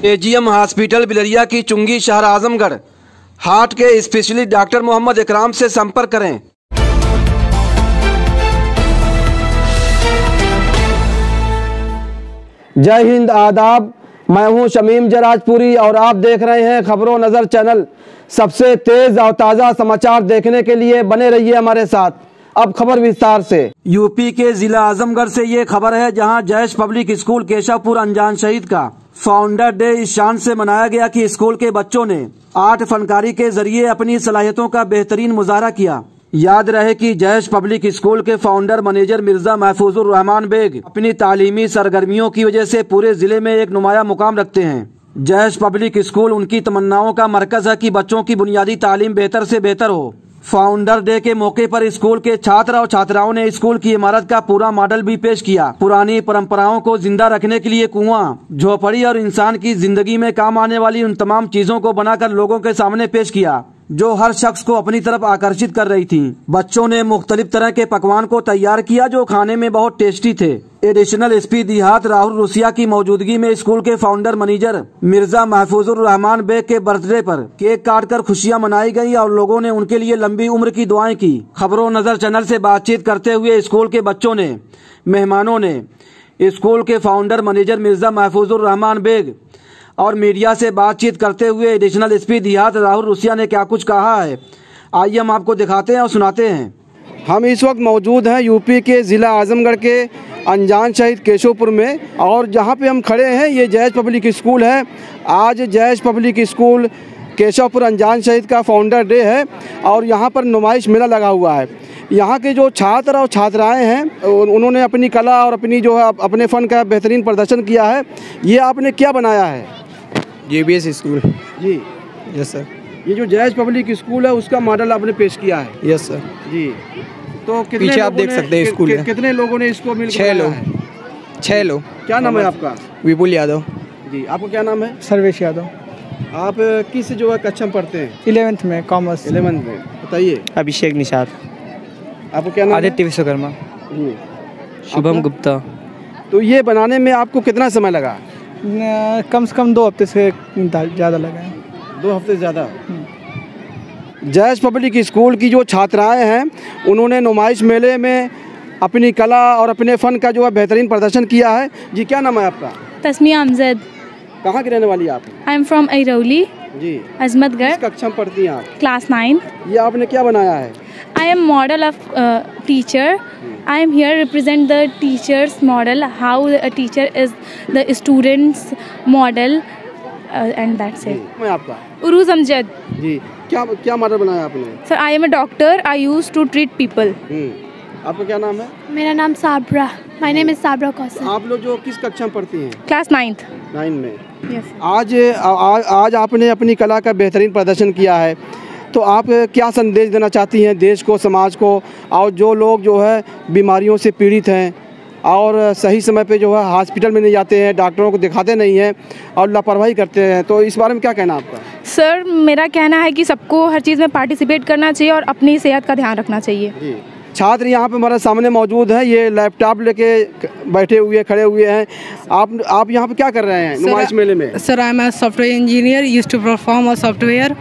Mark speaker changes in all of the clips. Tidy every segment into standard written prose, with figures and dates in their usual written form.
Speaker 1: AGM hospital Bilariya की चुंगी शहर आजमगढ़। हार्ट के स्पेशलिस्ट डॉक्टर मोहम्मद इकराम से संपर्क करें। जय हिंद, आदाब। मैं हूं शमीम जराजपुरी और आप देख रहे हैं खबरों नजर चैनल। सबसे तेज और ताज़ा समाचार देखने के लिए बने रहिए हमारे साथ। अब खबर विस्तार से। यूपी के जिला आजमगढ़ से ये खबर है, जहां जैश पब्लिक स्कूल केशवपुर अनजान शहीद का फाउंडर डे इस शान से मनाया गया कि स्कूल के बच्चों ने आर्ट फनकारी के जरिए अपनी सलाहियतों का बेहतरीन मुजाहरा किया। याद रहे कि जैश पब्लिक स्कूल के फाउंडर मैनेजर मिर्जा महफूजुर रहमान बेग अपनी तालीमी सरगर्मियों की वजह से पूरे जिले में एक नुमाया मुकाम रखते हैं। जैश पब्लिक स्कूल उनकी तमन्नाओं का मरकज है कि बच्चों की बुनियादी तालीम बेहतर से बेहतर हो। फाउंडर डे के मौके पर स्कूल के छात्र और छात्राओं ने स्कूल की इमारत का पूरा मॉडल भी पेश किया। पुरानी परंपराओं को जिंदा रखने के लिए कुआं, झोपड़ी और इंसान की जिंदगी में काम आने वाली उन तमाम चीजों को बनाकर लोगों के सामने पेश किया, जो हर शख्स को अपनी तरफ आकर्षित कर रही थी। बच्चों ने मुख्तलिफ तरह के पकवान को तैयार किया जो खाने में बहुत टेस्टी थे। एडिशनल एसपी देहात राहुल रुसिया की मौजूदगी में स्कूल के फाउंडर मैनेजर मिर्जा महफूजुर रहमान बेग के बर्थडे पर केक काटकर खुशियां मनाई गई और लोगों ने उनके लिए लंबी उम्र की दुआएं की। खबरों नजर चैनल से बातचीत करते हुए स्कूल के बच्चों ने, मेहमानों ने स्कूल के फाउंडर मैनेजर मिर्जा महफूजुर रहमान बेग और मीडिया से बातचीत करते हुए एडिशनल एसपी देहात राहुल रुसिया ने क्या कुछ कहा है, आइए हम आपको दिखाते हैं और सुनाते हैं। हम इस वक्त मौजूद हैं यूपी के ज़िला आजमगढ़ के अनजान शहीद केशवपुर में, और जहां पे हम खड़े हैं ये जैश पब्लिक स्कूल है। आज जैश पब्लिक स्कूल केशवपुर अनजान शहीद का फाउंडर डे है और यहाँ पर नुमाइश मेला लगा हुआ है। यहाँ के जो छात्र और छात्राएं हैं उन्होंने अपनी कला और अपनी जो है अपने फ़न का बेहतरीन प्रदर्शन किया है। ये आपने क्या बनाया है?
Speaker 2: JBS स्कूल
Speaker 1: जी।
Speaker 2: Yes sir.
Speaker 1: ये जो जैश पब्लिक स्कूल है उसका मॉडल आपने पेश किया है?
Speaker 2: यस सर
Speaker 1: जी। तो कितने
Speaker 2: पीछे आप देख सकते हैं स्कूल में
Speaker 1: कितने लोगों ने इसको मिलकर
Speaker 2: 6 लोग। 6 लोग।
Speaker 1: क्या नाम है आपका?
Speaker 2: विपुल यादव।
Speaker 1: जी। आपको क्या नाम है?
Speaker 2: सर्वेश यादव।
Speaker 1: आप किस जो है कक्षा में पढ़ते हैं?
Speaker 2: 11th में, कॉमर्स।
Speaker 1: 11th में। बताइए।
Speaker 2: अभिषेक निषाद।
Speaker 1: आपको क्या नाम?
Speaker 2: आदित्य विश्वकर्मा।
Speaker 1: जी।
Speaker 2: शुभम गुप्ता।
Speaker 1: तो ये बनाने में आपको कितना समय लगा?
Speaker 2: कम से कम 2 हफ्ते से ज़्यादा लगा है।
Speaker 1: 2 हफ्ते से ज़्यादा। जैश पब्लिक स्कूल की जो छात्राएं हैं उन्होंने नुमाइश मेले में अपनी कला और अपने फ़न का जो है बेहतरीन प्रदर्शन किया है। जी। क्या नाम है आपका?
Speaker 3: तस्मिया अमजद।
Speaker 1: कहाँ की रहने वाली आप?
Speaker 3: I am from Arauli.
Speaker 1: जी।
Speaker 3: अजमतगढ़।
Speaker 1: किस कक्षा में पढ़ती हैं आप?
Speaker 3: क्लास 9।
Speaker 1: ये आपने क्या बनाया है?
Speaker 3: I am model of teacher. I am here represent the teacher's model, how a teacher is the student's model, and that's it.
Speaker 1: मैं आपका?
Speaker 3: उरूज अमजद।
Speaker 1: जी। क्या मॉडल बनाया आपने?
Speaker 3: Sir, I am a doctor. I used to treat people.
Speaker 1: आपका क्या नाम है?
Speaker 4: मेरा नाम Sabra. My name is Sabra Kausar.
Speaker 1: आप लोग जो किस कक्षा में पढ़ती हैं?
Speaker 3: Class 9th.
Speaker 1: 9 में।
Speaker 3: Yes.
Speaker 1: आज आपने अपनी कला का बेहतरीन प्रदर्शन किया है, तो आप क्या संदेश देना चाहती हैं देश को, समाज को, और जो लोग जो है बीमारियों से पीड़ित हैं और सही समय पे जो है हॉस्पिटल में नहीं जाते हैं, डॉक्टरों को दिखाते नहीं हैं और लापरवाही करते हैं, तो इस बारे में क्या कहना आपका?
Speaker 3: सर, मेरा कहना है कि सबको हर चीज़ में पार्टिसिपेट करना चाहिए और अपनी सेहत का ध्यान रखना चाहिए।
Speaker 1: जी। छात्र यहाँ पे हमारे सामने मौजूद हैं, ये लैपटॉप लेके बैठे हुए खड़े हुए हैं। आप यहाँ पे क्या कर रहे हैं नुमाइश मेले में?
Speaker 5: Sir, I am a software engineer, used to perform a software.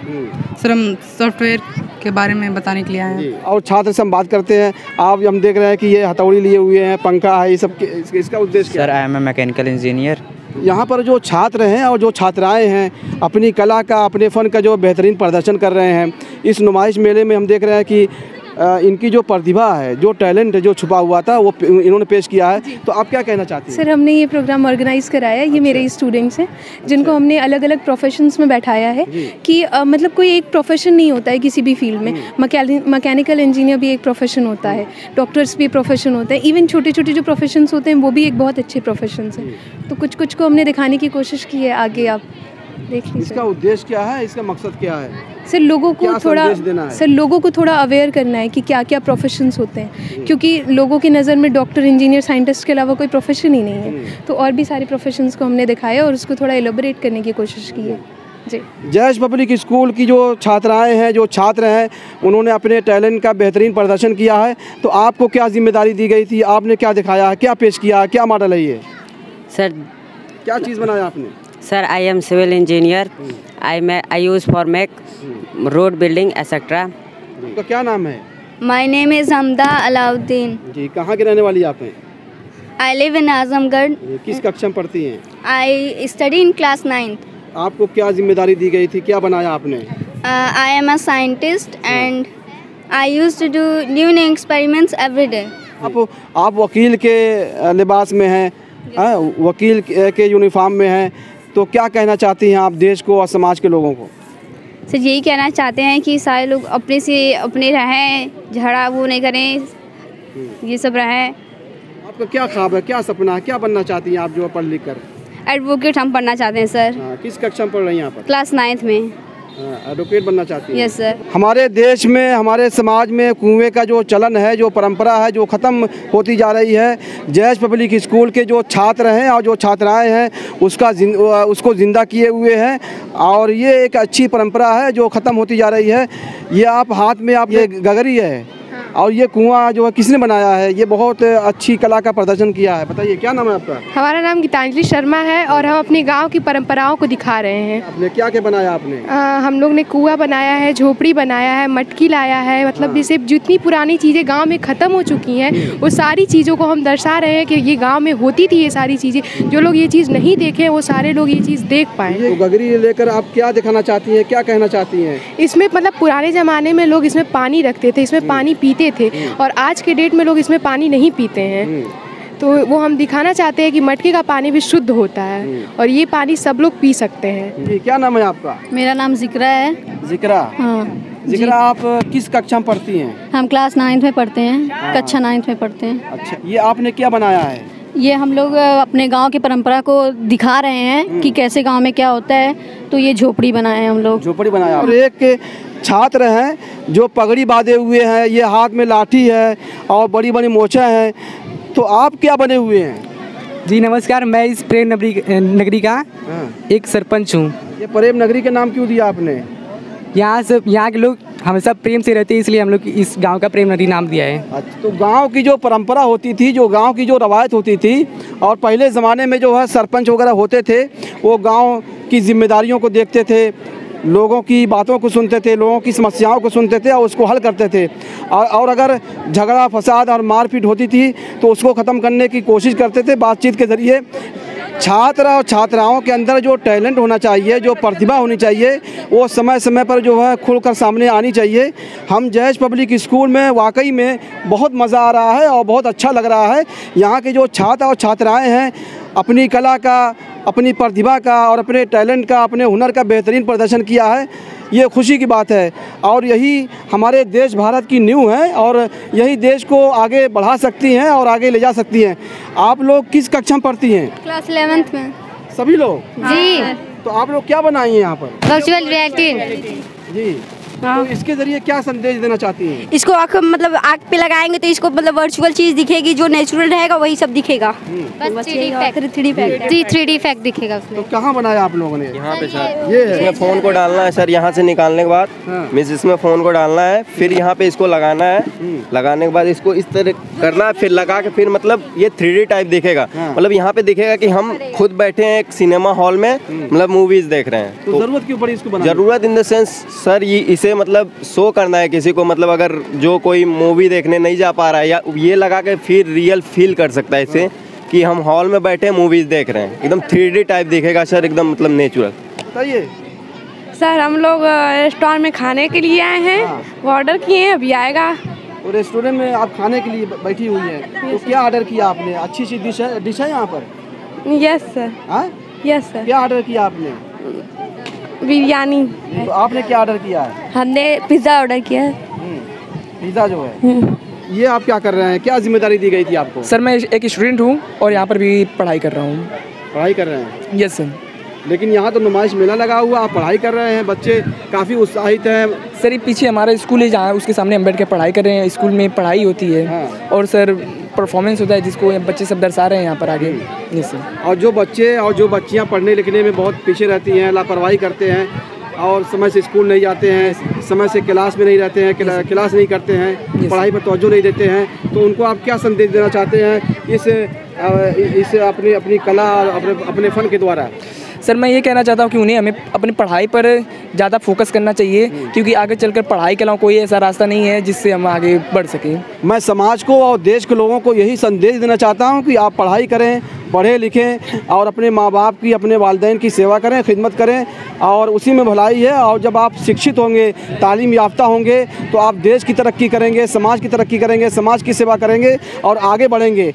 Speaker 5: Sir, हम सॉफ्टवेयर के बारे में बताने के लिए आए हैं।
Speaker 1: और छात्र से हम बात करते हैं। आप हम देख रहे हैं कि ये हथौड़ी लिए हुए हैं, पंखा है, ये सब इसका उद्देश्य क्या है?
Speaker 2: Sir, I am a mechanical engineer.
Speaker 1: यहाँ पर जो छात्र हैं और जो छात्राएं हैं अपनी कला का, अपने फ़न का जो बेहतरीन प्रदर्शन कर रहे हैं। इस नुमाइश मेले में हम देख रहे हैं कि इनकी जो प्रतिभा है, जो टैलेंट है, जो छुपा हुआ था, वो इन्होंने पेश किया है। तो आप क्या कहना चाहती हैं?
Speaker 3: सर, हमने ये प्रोग्राम ऑर्गेनाइज कराया है। ये मेरे स्टूडेंट्स हैं जिनको हमने अलग अलग प्रोफेशंस में बैठाया है कि मतलब कोई एक प्रोफेशन नहीं होता है किसी भी फील्ड में। मैकेनिकल इंजीनियर भी एक प्रोफेशन होता है, डॉक्टर्स भी प्रोफेशन होता है, इवन छोटे छोटे जो प्रोफेशंस होते हैं वो भी एक बहुत अच्छे प्रोफेशंस हैं। तो कुछ को हमने दिखाने की कोशिश की है। आगे आप देख लीजिए।
Speaker 1: इसका उद्देश्य क्या है, इसका मकसद क्या है?
Speaker 3: सर, लोगों को थोड़ा अवेयर करना है कि क्या क्या प्रोफेशंस होते हैं, क्योंकि लोगों की नज़र में डॉक्टर, इंजीनियर, साइंटिस्ट के अलावा कोई प्रोफेशन ही नहीं है। तो और भी सारे प्रोफेशंस को हमने दिखाया और उसको थोड़ा एलोबरेट करने की कोशिश की है। जी।
Speaker 1: जैश पब्लिक स्कूल की जो छात्राएं हैं, जो छात्र हैं, उन्होंने अपने टैलेंट का बेहतरीन प्रदर्शन किया है। तो आपको क्या जिम्मेदारी दी गई थी? आपने क्या दिखाया, क्या पेश किया, क्या मॉडल है ये?
Speaker 6: सर,
Speaker 1: क्या चीज़ बनाया आपने?
Speaker 6: Sir, I am civil engineer. I use for make road building etc.
Speaker 1: तो क्या नाम है?
Speaker 7: My name is Hamda Alauddin.
Speaker 1: जी, कहाँ के रहने वाली आप हैं?
Speaker 7: I live in Azamgarh.
Speaker 1: किस कक्षा में पढ़ती हैं?
Speaker 7: I study in class 9th.
Speaker 1: आपको क्या जिम्मेदारी दी गई थी, क्या बनाया आपने?
Speaker 7: I am a scientist and I used to do new experiments every day.
Speaker 1: आप वकील के लिबास में हैं, वकील के यूनिफॉर्म में हैं, तो क्या कहना चाहती हैं आप देश को और समाज के लोगों को?
Speaker 7: सर यही कहना चाहते हैं कि सारे लोग अपने से अपने रहें, झगड़ा वो नहीं करें, ये सब रहें।
Speaker 1: आपका क्या ख्वाब है, क्या सपना है, क्या बनना चाहती हैं आप जो पढ़ लिख कर?
Speaker 7: एडवोकेट हम पढ़ना चाहते हैं सर।
Speaker 1: किस कक्षा में पढ़ रही हैं आप?
Speaker 7: क्लास 9th में।
Speaker 1: एडवोकेट बनना चाहती हैं?
Speaker 7: Yes sir.
Speaker 1: हमारे देश में, हमारे समाज में कुएं का जो चलन है, जो परंपरा है, जो ख़त्म होती जा रही है। जयेश पब्लिक स्कूल के जो छात्र हैं और जो छात्राएं हैं उसको ज़िंदा किए हुए हैं और ये एक अच्छी परंपरा है जो ख़त्म होती जा रही है। ये आप हाथ में आप ये गगरी है और ये कुआं जो है किसने बनाया है? ये बहुत अच्छी कला का प्रदर्शन किया है। बताइए क्या नाम है आपका?
Speaker 8: हमारा नाम गीतांजलि शर्मा है और हम अपने गांव की परंपराओं को दिखा रहे हैं।
Speaker 1: आपने क्या क्या बनाया आपने?
Speaker 8: हम लोग ने कुआं बनाया है, झोपड़ी बनाया है, मटकी लाया है, मतलब जैसे जितनी पुरानी चीज़ें गांव में ख़त्म हो चुकी हैं वो सारी चीज़ों को हम दर्शा रहे हैं कि ये गाँव में होती थी ये सारी चीज़ें। जो लोग ये चीज़ नहीं देखे वो सारे लोग ये चीज़ देख पाएँ।
Speaker 1: तो गगरी लेकर आप क्या दिखाना चाहती हैं, क्या कहना चाहती हैं?
Speaker 8: इसमें मतलब पुराने ज़माने में लोग इसमें पानी रखते थे, इसमें पानी पीते थे और आज के डेट में लोग इसमें पानी नहीं पीते हैं। तो वो हम दिखाना चाहते हैं कि मटके का पानी भी शुद्ध होता है और ये पानी सब लोग पी सकते हैं।
Speaker 1: जी, क्या नाम है आपका?
Speaker 9: मेरा नाम जिक्रा है।
Speaker 1: जिक्रा?
Speaker 9: हाँ।
Speaker 1: जिक्रा, आप किस कक्षा में पढ़ती हैं?
Speaker 9: हम क्लास 9th में पढ़ते हैं, कक्षा 9th में पढ़ते हैं।
Speaker 1: अच्छा, ये आपने क्या बनाया है?
Speaker 9: ये हम लोग अपने गांव की परंपरा को दिखा रहे हैं कि कैसे गांव में क्या होता है, तो ये झोपड़ी बनाए हैं हम लोग।
Speaker 1: झोपड़ी बनाया। और एक छात्र हैं जो पगड़ी बांधे हुए हैं, ये हाथ में लाठी है और बड़ी बड़ी मोछें हैं, तो आप क्या बने हुए हैं?
Speaker 2: जी नमस्कार, मैं इस प्रेम नगरी का एक सरपंच हूँ।
Speaker 1: ये प्रेम नगरी का नाम क्यों दिया आपने?
Speaker 2: यहाँ के लोग हमेशा प्रेम से रहते हैं, इसलिए हम लोग इस गांव का प्रेम नगरी नाम दिया है।
Speaker 1: अच्छा, तो गांव की जो परंपरा होती थी, जो गांव की जो रवायत होती थी और पहले ज़माने में जो है सरपंच वगैरह होते थे, वो गांव की जिम्मेदारियों को देखते थे, लोगों की बातों को सुनते थे, लोगों की समस्याओं को सुनते थे और उसको हल करते थे। और अगर झगड़ा फसाद और मारपीट होती थी तो उसको ख़त्म करने की कोशिश करते थे बातचीत के ज़रिए। छात्र और छात्राओं के अंदर जो टैलेंट होना चाहिए, जो प्रतिभा होनी चाहिए, वो समय समय पर जो है खुलकर सामने आनी चाहिए। हम जयेश पब्लिक स्कूल में वाकई में बहुत मज़ा आ रहा है और बहुत अच्छा लग रहा है। यहाँ के जो छात्र और छात्राएं हैं अपनी कला का, अपनी प्रतिभा का और अपने टैलेंट का, अपने हुनर का बेहतरीन प्रदर्शन किया है। ये खुशी की बात है और यही हमारे देश भारत की नींव है और यही देश को आगे बढ़ा सकती हैं और आगे ले जा सकती हैं। आप लोग किस कक्षा में पढ़ती हैं?
Speaker 7: क्लास 11th में।
Speaker 1: सभी लोग?
Speaker 7: जी।
Speaker 1: तो आप लोग क्या बनाई हैं यहाँ पर?
Speaker 7: Virtual reality.
Speaker 1: जी, तो इसके जरिए क्या संदेश देना चाहती हैं?
Speaker 10: इसको आँख मतलब आँख पे लगाएंगे तो इसको मतलब वर्चुअल चीज़ दिखेगी, जो नेचुरल रहेगा वही सब दिखेगा।
Speaker 7: बस 3D इफेक्ट दिखेगा उसमें।
Speaker 1: तो कहाँ बनाया आप लोगों ने?
Speaker 11: यहाँ पे सर ये इसमें फ़ोन को डालना है सर, यहाँ से निकालने के बाद मीन्स इसमें फ़ोन को डालना है, फिर यहाँ पे इसको लगाना है, लगाने के बाद इसको इस तरह करना है, फिर लगा के फिर मतलब ये 3D टाइप दिखेगा। मतलब यहाँ पे दिखेगा कि हम खुद बैठे हैं एक सिनेमा हॉल में, मतलब मूवीज़ देख रहे हैं।
Speaker 1: तो ज़रूरत क्यों पड़ी इसको बनाने?
Speaker 11: ज़रूरत इन द सेंस सर ये इसे मतलब शो करना है किसी को, मतलब अगर जो कोई मूवी देखने नहीं जा पा रहा है या ये लगा के फिर रियल फील कर सकता है इसे कि हम हॉल में बैठे मूवीज़ देख रहे हैं। एकदम 3D टाइप दिखेगा सर, एकदम मतलब नेचुरल।
Speaker 1: बताइए
Speaker 8: सर, हम लोग रेस्टोरेंट में खाने के लिए आए हैं, वो ऑर्डर किए हैं, अभी आएगा।
Speaker 1: तो रेस्टोरेंट में आप खाने के लिए बैठी हुई हैं, तो क्या ऑर्डर किया आपने? अच्छी सी डिश है यहाँ पर?
Speaker 8: Yes sir.
Speaker 1: हाँ
Speaker 8: यस सर।
Speaker 1: क्या ऑर्डर किया आपने?
Speaker 8: बिरयानी।
Speaker 1: तो आपने क्या ऑर्डर किया है?
Speaker 8: हमने पिज़्ज़ा ऑर्डर किया है।
Speaker 1: पिज़्ज़ा जो है, ये आप क्या कर रहे हैं? क्या जिम्मेदारी दी गई थी आपको?
Speaker 2: सर मैं एक स्टूडेंट हूँ और यहाँ पर भी पढ़ाई कर रहा हूँ।
Speaker 1: पढ़ाई कर रहे हैं?
Speaker 2: Yes sir.
Speaker 1: लेकिन यहाँ तो नुमाइश मेला लगा हुआ, आप पढ़ाई कर रहे हैं, बच्चे काफ़ी उत्साहित हैं।
Speaker 2: सर ये पीछे हमारा स्कूल है, जहाँ उसके सामने हम बैठ के पढ़ाई कर रहे हैं। स्कूल में पढ़ाई होती है और सर परफॉर्मेंस होता है जिसको बच्चे सब दर्शा रहे हैं यहाँ पर आगे। Yes sir.
Speaker 1: और जो बच्चे और जो बच्चियाँ पढ़ने लिखने में बहुत पीछे रहती हैं, लापरवाही करते हैं और समय से स्कूल नहीं जाते हैं, समय से क्लास में नहीं रहते हैं, क्लास नहीं करते हैं, पढ़ाई पर तवज्जो नहीं देते हैं, तो उनको आप क्या संदेश देना चाहते हैं इस अपनी कला और अपने फ़न के द्वारा?
Speaker 2: सर मैं ये कहना चाहता हूँ कि उन्हें हमें अपनी पढ़ाई पर ज़्यादा फोकस करना चाहिए, क्योंकि आगे चलकर पढ़ाई के अलावा कोई ऐसा रास्ता नहीं है जिससे हम आगे बढ़ सकें।
Speaker 1: मैं समाज को और देश के लोगों को यही संदेश देना चाहता हूँ कि आप पढ़ाई करें, पढ़ें लिखें और अपने माँ बाप की, अपने वालिदैन की सेवा करें, खिदमत करें और उसी में भलाई है। और जब आप शिक्षित होंगे, तालीम याफ्ता होंगे तो आप देश की तरक्की करेंगे, समाज की तरक्की करेंगे, समाज की सेवा करेंगे और आगे बढ़ेंगे।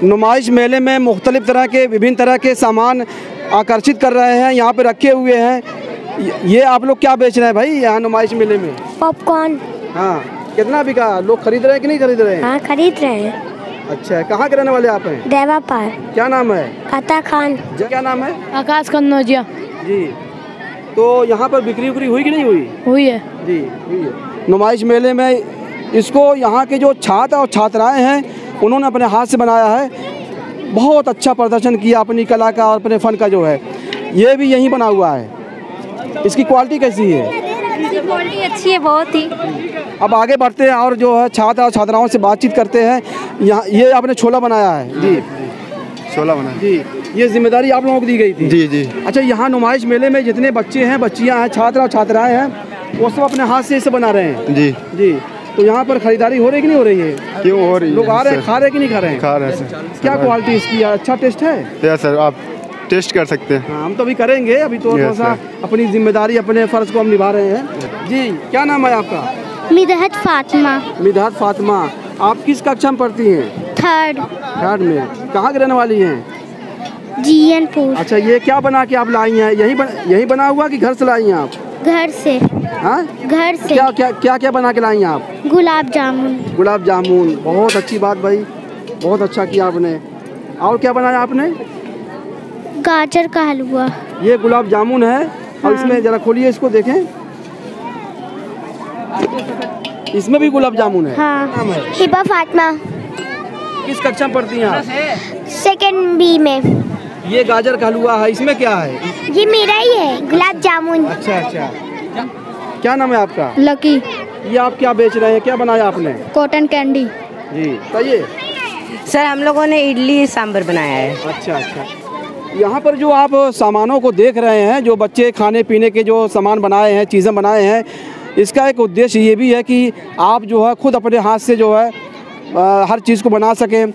Speaker 1: नुमाइश मेले में मुख्तलिफ़ तरह के, विभिन्न तरह के सामान आकर्षित कर रहे हैं, यहाँ पे रखे हुए हैं। ये आप लोग क्या बेच रहे हैं भाई यहाँ नुमाइश मेले में?
Speaker 4: पॉपकॉर्न।
Speaker 1: हाँ, कितना बिका? लोग खरीद रहे हैं कि नहीं खरीद रहे हैं?
Speaker 4: हाँ, खरीद रहे हैं।
Speaker 1: अच्छा, कहाँ के रहने वाले आप हैं?
Speaker 4: देवा पार।
Speaker 1: क्या नाम है?
Speaker 4: अता खान।
Speaker 1: क्या नाम है?
Speaker 5: आकाश कन्नौजिया
Speaker 1: जी। तो यहाँ पर बिक्री उक्री हुई कि नहीं हुई?
Speaker 5: हुई है
Speaker 1: जी, हुई है। नुमाइश मेले में इसको यहाँ के जो छात्र और छात्राएं हैं उन्होंने अपने हाथ से बनाया है, बहुत अच्छा प्रदर्शन किया अपनी कला का और अपने फ़न का जो है। ये भी यहीं बना हुआ है। इसकी क्वालिटी कैसी है?
Speaker 4: इसकी क्वालिटी अच्छी है बहुत ही।
Speaker 1: अब आगे बढ़ते हैं और जो है छात्र और छात्राओं से बातचीत करते हैं। यहाँ ये आपने छोला बनाया है? जी,
Speaker 12: छोला बनाया
Speaker 1: जी। ये जिम्मेदारी आप लोगों को दी गई थी?
Speaker 12: जी जी।
Speaker 1: अच्छा, यहाँ नुमाइश मेले में जितने बच्चे हैं, बच्चियाँ हैं, छात्र और छात्राएँ हैं, वो सब अपने हाथ से इसे बना रहे हैं?
Speaker 12: जी
Speaker 1: जी। तो यहाँ पर खरीदारी हो रही कि नहीं हो रही है?
Speaker 12: क्यों हो रही है?
Speaker 1: लोग आ रहे हैं, खा रहे कि नहीं खा रहे हैं?
Speaker 12: खा रहे हैं सर।
Speaker 1: क्या क्वालिटी इसकी? अच्छा टेस्ट है?
Speaker 12: यस सर, आप टेस्ट कर सकते हैं।
Speaker 1: हाँ, हम तो अभी करेंगे। अभी तो थोड़ा सा अपनी जिम्मेदारी, अपने फ़र्ज को हम निभा रहे हैं। जी, क्या नाम है आपका?
Speaker 4: मिदहत फातिमा।
Speaker 1: मिदहत फातिमा। आप किस कक्षा में पढ़ती हैं? थर्ड में। कहाँ की रहने वाली हैं?
Speaker 4: जीएनपुर।
Speaker 1: अच्छा, ये क्या बना के आप लाई हैं? यही बना हुआ कि घर से लाई हैं आप?
Speaker 4: घर से।
Speaker 1: हाँ,
Speaker 4: घर से।
Speaker 1: क्या क्या क्या क्या बना के लाई हैं आप?
Speaker 4: गुलाब जामुन।
Speaker 1: गुलाब जामुन, बहुत अच्छी बात भाई, बहुत अच्छा किया आपने। और क्या बनाया आपने?
Speaker 4: गाजर का हलवा।
Speaker 1: ये गुलाब जामुन है। और इसमें जरा खोलिए, इसको देखें। इसमें भी गुलाब जामुन है?
Speaker 4: हाँ।
Speaker 1: नाम है?
Speaker 4: हिबा फातिमा।
Speaker 1: किस कक्षा में पढ़ती हैं आप?
Speaker 4: सेकंड बी में।
Speaker 1: ये गाजर का हलवा है, इसमें क्या है?
Speaker 4: ये मेरा ही है, गुलाब जामुन।
Speaker 1: अच्छा अच्छा। क्या नाम है आपका?
Speaker 4: लकी।
Speaker 1: ये आप क्या बेच रहे हैं? क्या बनाया आपने?
Speaker 4: Cotton candy.
Speaker 1: जी, बताइए।
Speaker 6: सर हम लोगों ने इडली सांभर बनाया है।
Speaker 1: अच्छा अच्छा। यहाँ पर जो आप सामानों को देख रहे हैं, जो बच्चे खाने पीने के जो सामान बनाए हैं, चीज़ें बनाए हैं, इसका एक उद्देश्य ये भी है कि आप जो है खुद अपने हाथ से जो है हर चीज़ को बना सकें,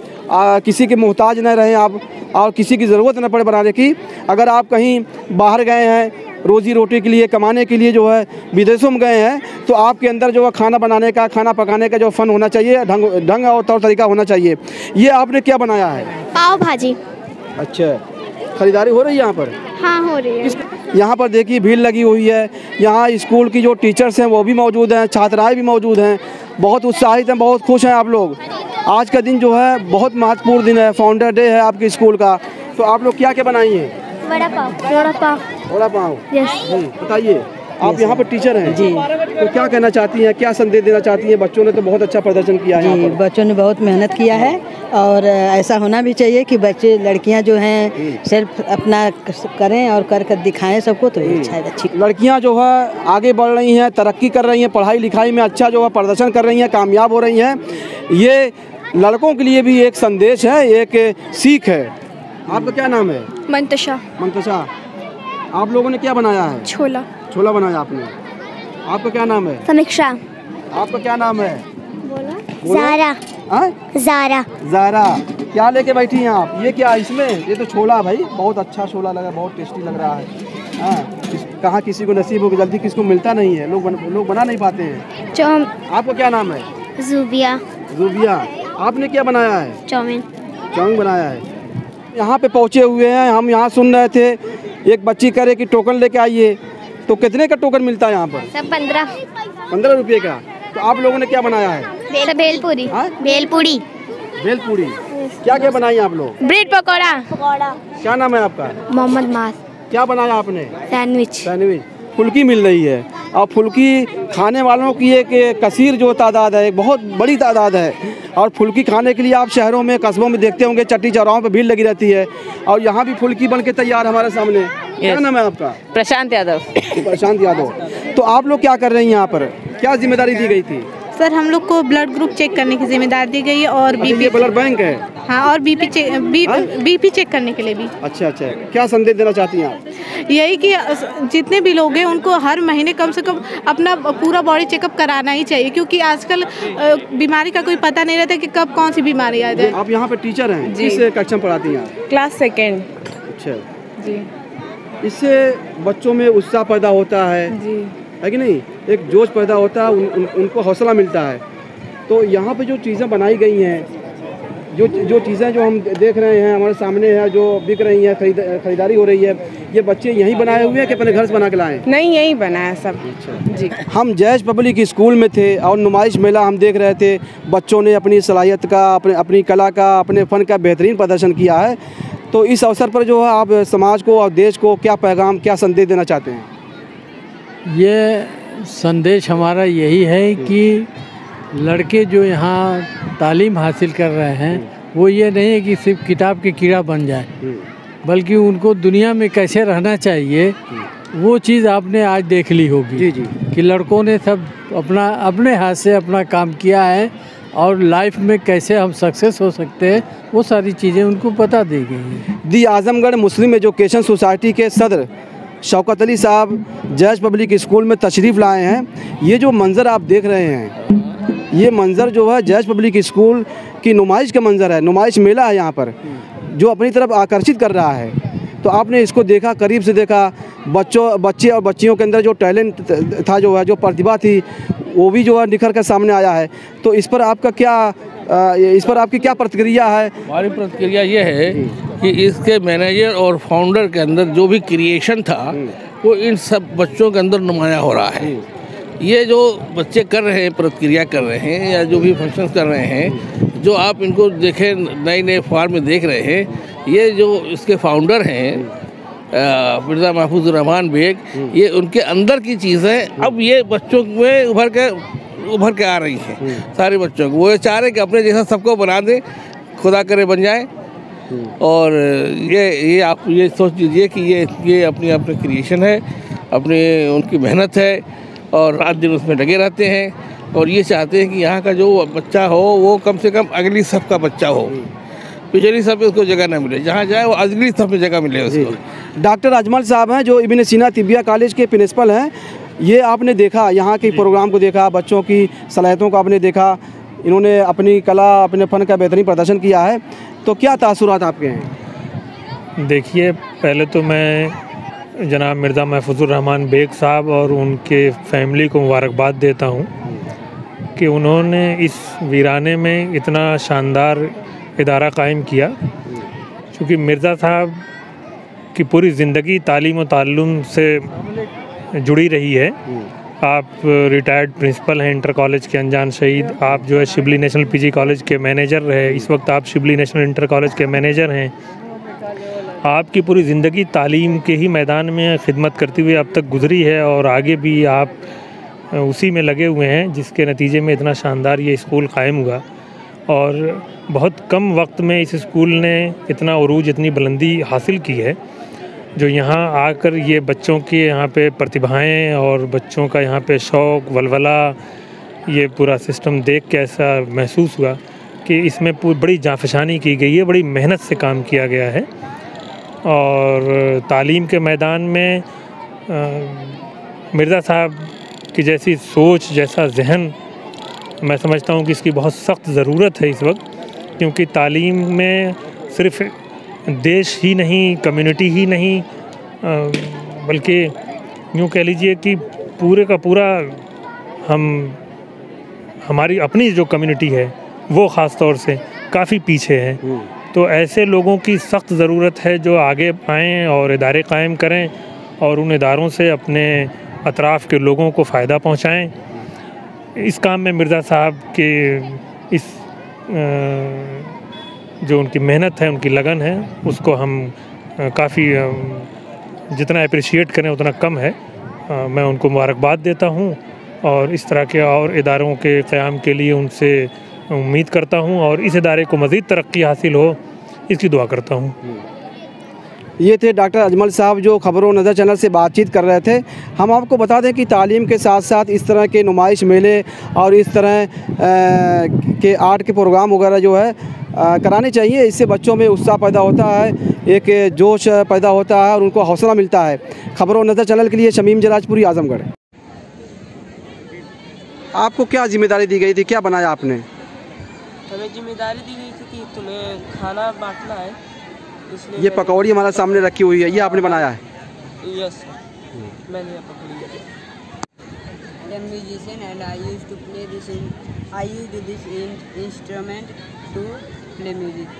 Speaker 1: किसी के मोहताज न रहें आप, और किसी की ज़रूरत न पड़े बनाने की। अगर आप कहीं बाहर गए हैं रोज़ी रोटी के लिए, कमाने के लिए जो है विदेशों में गए हैं, तो आपके अंदर जो है खाना बनाने का, खाना पकाने का जो फ़न होना चाहिए, ढंग और तौर तरीका होना चाहिए। ये आपने क्या बनाया है?
Speaker 4: पाव भाजी।
Speaker 1: अच्छा, खरीदारी हो रही है यहाँ पर?
Speaker 4: हाँ, हो रही है।
Speaker 1: यहाँ पर देखिए भीड़ लगी हुई है। यहाँ स्कूल की जो टीचर्स हैं वो भी मौजूद हैं, छात्राएँ भी मौजूद हैं, बहुत उत्साहित हैं, बहुत खुश हैं आप लोग। आज का दिन जो है बहुत महत्वपूर्ण दिन है, फाउंडर डे है आपके स्कूल का। तो आप लोग क्या क्या बनाई हैं?
Speaker 4: बड़ा पाव। बड़ा पाव।
Speaker 1: बड़ा पाव।
Speaker 4: यस।
Speaker 1: बताइए, आप यहाँ पर टीचर हैं जी, तो क्या कहना चाहती हैं, क्या संदेश देना चाहती हैं? बच्चों ने तो बहुत अच्छा प्रदर्शन किया है यहाँ पर।
Speaker 13: बच्चों ने बहुत मेहनत किया है और ऐसा होना भी चाहिए कि बच्चे, लड़कियाँ जो हैं सिर्फ अपना करें और कर कर दिखाएं सबको, तो शायद अच्छी।
Speaker 1: लड़कियाँ जो है आगे बढ़ रही हैं, तरक्की कर रही हैं, पढ़ाई लिखाई में अच्छा जो है प्रदर्शन कर रही हैं, कामयाब हो रही हैं। ये लड़कों के लिए भी एक संदेश है, एक सीख है। आपका क्या नाम है?
Speaker 3: मंतशा।
Speaker 1: मंतशा। आप लोगों ने क्या बनाया है?
Speaker 3: छोला।
Speaker 1: छोला बनाया आपने। आपका क्या नाम है?
Speaker 4: समीक्षा।
Speaker 1: आपका क्या नाम है?
Speaker 4: ज़ारा। ज़ारा।
Speaker 1: ज़ारा। क्या लेके बैठी हैं आप? ये क्या इसमें? ये तो छोला भाई, बहुत अच्छा छोला लगा, बहुत टेस्टी लग रहा है। हाँ, कहाँ किसी को नसीब हो, जल्दी किसको मिलता नहीं है, लोग बना नहीं पाते हैं। आपका क्या नाम है?
Speaker 4: ज़ूबिया।
Speaker 1: ज़ूबिया। आपने क्या बनाया है?
Speaker 4: चाउमीन।
Speaker 1: चाउमीन बनाया है। यहाँ पे पहुँचे हुए हैं, हम यहाँ सुन रहे थे एक बच्ची करे कि टोकन लेके आइए, तो कितने का टोकन मिलता है यहाँ पर?
Speaker 4: सब 15।
Speaker 1: 15 रुपये का। तो आप लोगों ने क्या बनाया है?
Speaker 4: भेलपूरी। भेलपूरी।
Speaker 1: भेलपूरी। क्या क्या बनाई आप लोग?
Speaker 4: ब्रेड पकौड़ा।
Speaker 1: क्या नाम है आपका?
Speaker 4: मोहम्मद मास।
Speaker 1: क्या बनाया आपने?
Speaker 4: सैंडविच।
Speaker 1: सैंडविच। फुल्की मिल रही है, और फुल्की खाने वालों की एक कसीर जो तादाद है, एक बहुत बड़ी तादाद है। और फुल्की खाने के लिए आप शहरों में, कस्बों में देखते होंगे चट्टी चौराहों पे भीड़ लगी रहती है, और यहाँ भी फुल्की बन के तैयार हमारे सामने। क्या नाम है आपका?
Speaker 6: प्रशांत यादव।
Speaker 1: प्रशांत यादव। तो आप लोग क्या कर रहे हैं यहाँ पर? क्या जिम्मेदारी दी गई थी?
Speaker 14: सर हम लोग को ब्लड ग्रुप चेक करने की जिम्मेदारी दी गई है और बीपी
Speaker 1: ब्लड बैंक है।
Speaker 14: हाँ, और बीपी चेक करने के लिए भी।
Speaker 1: अच्छा, क्या संदेश देना चाहती हैं आप?
Speaker 14: यही कि जितने भी लोग हैं उनको हर महीने कम से कम अपना पूरा बॉडी चेकअप कराना ही चाहिए, क्योंकि आजकल बीमारी का कोई पता नहीं रहता कि कब कौन सी बीमारी आ जाए।
Speaker 1: आप यहाँ पे टीचर हैं, किस कक्षा में पढ़ाती हैं आप?
Speaker 15: Class 2nd।
Speaker 1: अच्छा
Speaker 15: जी।
Speaker 1: इससे बच्चों में उत्साह पैदा होता है जी, है कि नहीं? एक जोश पैदा होता है, उनको हौसला मिलता है। तो यहाँ पे जो चीज़ें बनाई गई हैं, जो चीज़ें जो हम देख रहे हैं हमारे सामने है, जो बिक रही हैं, खरीदारी हो रही है, ये बच्चे यहीं बनाए हुए हैं कि अपने घर से बना के लाए?
Speaker 15: नहीं, यहीं बनाया सब। अच्छा जी।
Speaker 1: हम जैश पब्लिक स्कूल में थे और नुमाइश मेला हम देख रहे थे। बच्चों ने अपनी सलाहियत का, अपनी कला का, अपने फ़न का बेहतरीन प्रदर्शन किया है। तो इस अवसर पर जो है आप समाज को और देश को क्या पैगाम, क्या संदेश देना चाहते हैं?
Speaker 16: ये संदेश हमारा यही है कि लड़के जो यहाँ तालीम हासिल कर रहे हैं वो ये नहीं है कि सिर्फ किताब के कीड़ा बन जाए, बल्कि उनको दुनिया में कैसे रहना चाहिए वो चीज़ आपने आज देख ली होगी कि लड़कों ने सब अपने हाथ से अपना काम किया है और लाइफ में कैसे हम सक्सेस हो सकते हैं वो सारी चीज़ें उनको बता दी गई हैं।
Speaker 1: दी आजमगढ़ मुस्लिम एजुकेशन सोसाइटी के सदर शौकत अली साहब जैश पब्लिक स्कूल में तशरीफ़ लाए हैं। ये जो मंज़र आप देख रहे हैं, ये मंज़र जो है जैश पब्लिक स्कूल की नुमाइश का मंज़र है। नुमाइश मेला है यहाँ पर जो अपनी तरफ आकर्षित कर रहा है। तो आपने इसको देखा, करीब से देखा, बच्चे और बच्चियों के अंदर जो टैलेंट था, जो है, जो प्रतिभा थी, वो भी जो है निखर कर सामने आया है। तो इस पर आपकी क्या प्रतिक्रिया है?
Speaker 17: हमारी प्रतिक्रिया ये है कि इसके मैनेजर और फाउंडर के अंदर जो भी क्रिएशन था वो इन सब बच्चों के अंदर नुमाया हो रहा है। ये जो बच्चे कर रहे हैं, प्रतिक्रिया कर रहे हैं या जो भी फंक्शन कर रहे हैं, जो आप इनको देखें नए फॉर्म में देख रहे हैं, ये जो इसके फाउंडर हैं मिर्ज़ा महफूजुर रहमान बेग, ये उनके अंदर की चीज़ें अब ये बच्चों में उभर के आ रही हैं। सारे बच्चों को वो चाह रहे हैं कि अपने जैसा सबको बना दें, खुदा करे बन जाए। और ये आप ये सोच लीजिए कि ये अपनी क्रिएशन है, उनकी मेहनत है और रात दिन उसमें लगे रहते हैं और ये चाहते हैं कि यहाँ का जो बच्चा हो वो कम से कम अगली सब का बच्चा हो, पिछली सब में उसको जगह ना मिले, जहाँ जाए वो अगली सब में जगह मिले उसको।
Speaker 1: डॉक्टर अजमल साहब हैं जो इब्न सीना तिबिया कॉलेज के प्रिंसिपल हैं। ये आपने देखा, यहाँ के प्रोग्राम को देखा, बच्चों की सलाहियतों को आपने देखा, इन्होंने अपनी कला, अपने फ़न का बेहतरीन प्रदर्शन किया है। तो क्या तासुरात आपके हैं?
Speaker 18: देखिए, पहले तो मैं जनाब मिर्ज़ा महफूजुर रहमान बेग साहब और उनके फैमिली को मुबारकबाद देता हूँ कि उन्होंने इस वीराने में इतना शानदार इदारा कायम किया। क्योंकि मिर्ज़ा साहब की पूरी ज़िंदगी तालीम और ताल्लुम से जुड़ी रही है। आप रिटायर्ड प्रिंसिपल हैं इंटर कॉलेज के अनजान शहीद, आप जो है शिबली नेशनल पीजी कॉलेज के मैनेजर रहे, इस वक्त आप शिबली नेशनल इंटर कॉलेज के मैनेजर हैं। आपकी पूरी ज़िंदगी तालीम के ही मैदान में खिदमत करती हुई अब तक गुजरी है और आगे भी आप उसी में लगे हुए हैं, जिसके नतीजे में इतना शानदार ये स्कूल कायम हुआ। और बहुत कम वक्त में इस स्कूल ने इतना उरूज, इतनी बुलंदी हासिल की है, जो यहाँ आकर ये बच्चों की यहाँ पे प्रतिभाएं और बच्चों का यहाँ पे शौक़, वलवला, ये पूरा सिस्टम देख के ऐसा महसूस हुआ कि इसमें बड़ी जांफशानी की गई है, बड़ी मेहनत से काम किया गया है। और तालीम के मैदान में मिर्ज़ा साहब की जैसी सोच, जैसा जहन, मैं समझता हूँ कि इसकी बहुत सख्त ज़रूरत है इस वक्त। क्योंकि तालीम में सिर्फ़ देश ही नहीं, कम्युनिटी ही नहीं, बल्कि यूँ कह लीजिए कि पूरे का पूरा हमारी अपनी जो कम्युनिटी है वो ख़ास तौर से काफ़ी पीछे है। तो ऐसे लोगों की सख्त ज़रूरत है जो आगे आएँ और इदारे कायम करें और उन इदारों से अपने अतराफ़ के लोगों को फ़ायदा पहुँचाएँ। इस काम में मिर्ज़ा साहब के इस जो उनकी मेहनत है, उनकी लगन है, उसको हम काफ़ी जितना अप्रिशिएट करें उतना कम है। मैं उनको मुबारकबाद देता हूँ और इस तरह के और इदारों के क़याम के लिए उनसे उम्मीद करता हूँ और इस इदारे को मज़ीद तरक्की हासिल हो, इसकी दुआ करता हूँ।
Speaker 1: ये थे डॉक्टर अजमल साहब जो खबरों नज़र चैनल से बातचीत कर रहे थे। हम आपको बता दें कि तालीम के साथ साथ इस तरह के नुमाइश मेले और इस तरह के आर्ट के प्रोग्राम वगैरह जो है कराने चाहिए। इससे बच्चों में उत्साह पैदा होता है, एक जोश पैदा होता है और उनको हौसला मिलता है। खबरों नज़र चैनल के लिए शमीम जराजपुरी, आजमगढ़। आपको क्या जिम्मेदारी दी गई थी, क्या बनाया आपने?
Speaker 19: हमें जिम्मेदारी दी गई थी कि तुम्हें खाना बांटना है, इसलिए
Speaker 1: ये पकौड़ी हमारे सामने रखी हुई है, ये आपने बनाया है?
Speaker 19: यस मैंने पकड़ी है।
Speaker 20: I am musician and I used to play this instrument to play music.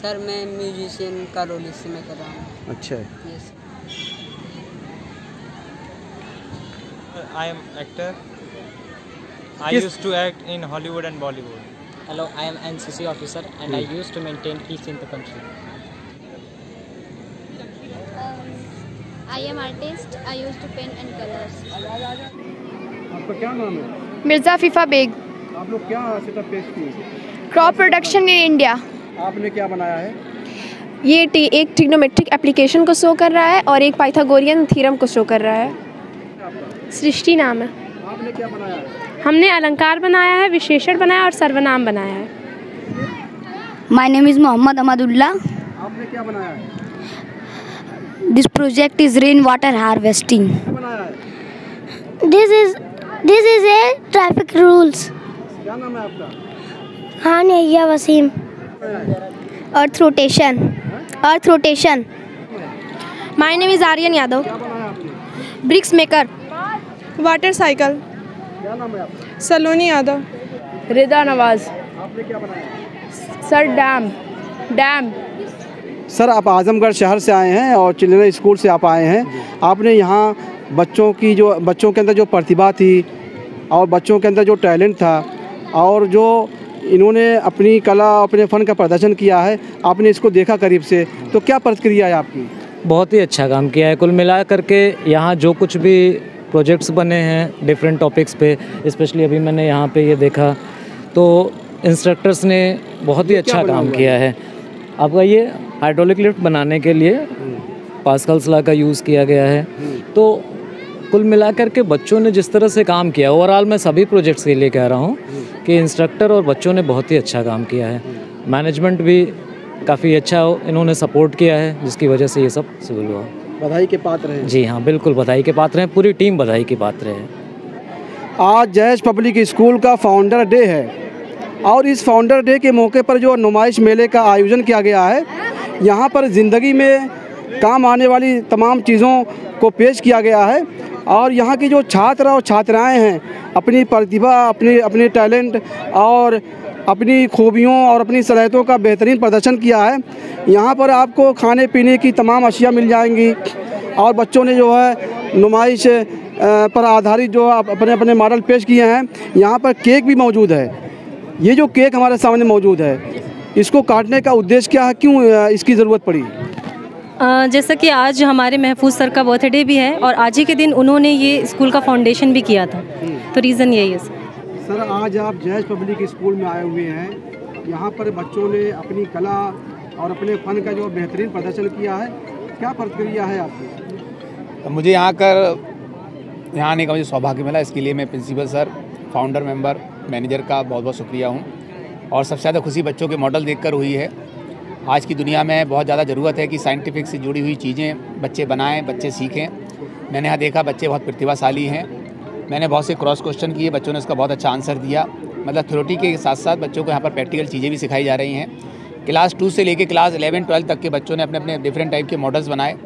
Speaker 20: Sir मैं म्यूजिशियन का रोल इसमें कर रहा हूँ।
Speaker 1: अच्छा।
Speaker 20: Yes.
Speaker 21: I am actor. I used to act in Hollywood and Bollywood.
Speaker 22: Hello, I am NCC officer and I used to maintain peace in the country.
Speaker 7: I am artist. I used to paint and colors.
Speaker 1: आपका क्या नाम है?
Speaker 8: मिर्ज़ा फीफा बेग।
Speaker 1: आप लोग क्या setup पेश किए?
Speaker 8: Crop production in India.
Speaker 1: आपने क्या बनाया है?
Speaker 8: ये एक ट्रिग्नोमेट्रिक एप्लीकेशन को शो कर रहा है और एक पाइथागोरियन थ्योरम को शो कर रहा है। सृष्टि नाम है।
Speaker 1: आपने क्या बनाया है?
Speaker 8: हमने अलंकार बनाया है, विशेषण बनाया और सर्वनाम बनाया है।
Speaker 10: My name is Mohammad Ahmadullah.
Speaker 1: आपने क्या बनाया है?
Speaker 10: This project is rain water harvesting.
Speaker 4: This is a traffic rules.
Speaker 1: क्या नाम है आपका?
Speaker 4: हाँ Naiya Waseem.
Speaker 8: Earth rotation. Earth rotation. My name is Aryan Yadav. Bricks maker. Water cycle.
Speaker 1: क्या नाम है आपका?
Speaker 8: सलोनी यादव। रिदा नवाज।
Speaker 1: आपने क्या बनाया?
Speaker 8: Sir dam.
Speaker 1: सर आप आजमगढ़ शहर से आए हैं और चिल्ड्रन स्कूल से आप आए हैं। आपने यहाँ बच्चों के अंदर जो प्रतिभा थी और बच्चों के अंदर जो टैलेंट था और जो इन्होंने अपनी कला अपने फ़न का प्रदर्शन किया है, आपने इसको देखा करीब से, तो क्या प्रतिक्रिया है आपकी?
Speaker 23: बहुत ही अच्छा काम किया है। कुल मिला करके यहाँ जो कुछ भी प्रोजेक्ट्स बने हैं डिफरेंट टॉपिक्स पे, स्पेशली अभी मैंने यहाँ पे ये देखा तो इंस्ट्रक्टर्स ने बहुत ही अच्छा काम किया है। आपका ये हाइड्रोलिक लिफ्ट बनाने के लिए पास्कल्स लॉ का यूज़ किया गया है। तो कुल मिलाकर के बच्चों ने जिस तरह से काम किया, ओवरऑल मैं सभी प्रोजेक्ट्स के लिए कह रहा हूँ कि इंस्ट्रक्टर और बच्चों ने बहुत ही अच्छा काम किया है। मैनेजमेंट भी काफ़ी अच्छा इन्होंने सपोर्ट किया है, जिसकी वजह से ये सब सिविल हुआ।
Speaker 1: बधाई के पात्र हैं।
Speaker 23: जी हाँ, बिल्कुल बधाई के पात्र हैं, पूरी टीम बधाई की पात्र है।
Speaker 1: आज जयेश पब्लिक स्कूल का फाउंडर डे है और इस फाउंडर डे के मौके पर जो नुमाइश मेले का आयोजन किया गया है, यहाँ पर ज़िंदगी में काम आने वाली तमाम चीज़ों को पेश किया गया है और यहाँ की जो छात्र और छात्राएं हैं अपनी प्रतिभा, अपने टैलेंट और अपनी खूबियों और अपनी सलाहियतों का बेहतरीन प्रदर्शन किया है। यहाँ पर आपको खाने पीने की तमाम अशिया मिल जाएंगी और बच्चों ने जो है नुमाइश पर आधारित जो अपने मॉडल पेश किए हैं। यहाँ पर केक भी मौजूद है। ये जो केक हमारे सामने मौजूद है, इसको काटने का उद्देश्य क्या है, क्यों इसकी ज़रूरत पड़ी?
Speaker 24: जैसा कि आज हमारे महफूज सर का बर्थडे भी है और आज ही के दिन उन्होंने ये स्कूल का फाउंडेशन भी किया था, तो रीज़न यही है
Speaker 1: सर। आज आप जयेश पब्लिक स्कूल में आए हुए हैं, यहाँ पर बच्चों ने अपनी कला और अपने फ़न का जो बेहतरीन प्रदर्शन किया है, क्या प्रतिक्रिया है आपकी?
Speaker 25: मुझे यहाँ आने का मुझे सौभाग्य मिला, इसके लिए मैं principal sir, founder member, manager का बहुत बहुत शुक्रिया हूँ। और सबसे ज़्यादा खुशी बच्चों के मॉडल देखकर हुई है। आज की दुनिया में बहुत ज़्यादा ज़रूरत है कि साइंटिफिक से जुड़ी हुई चीज़ें बच्चे बनाएं, बच्चे सीखें। मैंने यहाँ देखा बच्चे बहुत प्रतिभाशाली हैं। मैंने बहुत से क्रॉस क्वेश्चन किए, बच्चों ने उसका बहुत अच्छा आंसर दिया। मतलब थ्योरी के साथ साथ बच्चों को यहाँ पर प्रैक्टिकल चीज़ें भी सिखाई जा रही हैं। क्लास 2 से लेकर क्लास 11-12 तक के बच्चों ने अपने अपने डिफरेंट टाइप के मॉडल्स बनाए।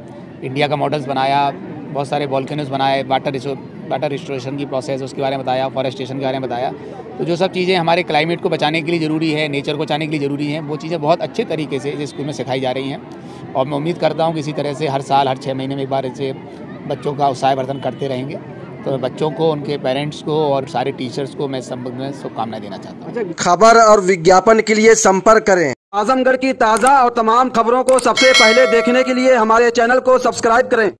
Speaker 25: इंडिया का मॉडल्स बनाया, बहुत सारे वॉल्केनोज बनाए, वाटर रिस्टोरेशन की प्रोसेस उसके बारे में बताया, फॉरेस्टेशन के बारे में बताया। तो जो सब चीज़ें हमारे क्लाइमेट को बचाने के लिए ज़रूरी है, नेचर को बचाने के लिए ज़रूरी हैं, वो चीज़ें बहुत अच्छे तरीके से इस स्कूल में सिखाई जा रही हैं। और मैं उम्मीद करता हूँ कि इसी तरह से हर साल, हर 6 महीने में एक बार ऐसे बच्चों का उत्साहवर्धन करते रहेंगे। तो बच्चों को, उनके पेरेंट्स को और सारे टीचर्स को मैं संबंध में शुभकामनाएं देना चाहता हूँ।
Speaker 1: खबर और विज्ञापन के लिए संपर्क करें। आजमगढ़ की ताज़ा और तमाम खबरों को सबसे पहले देखने के लिए हमारे चैनल को सब्सक्राइब करें।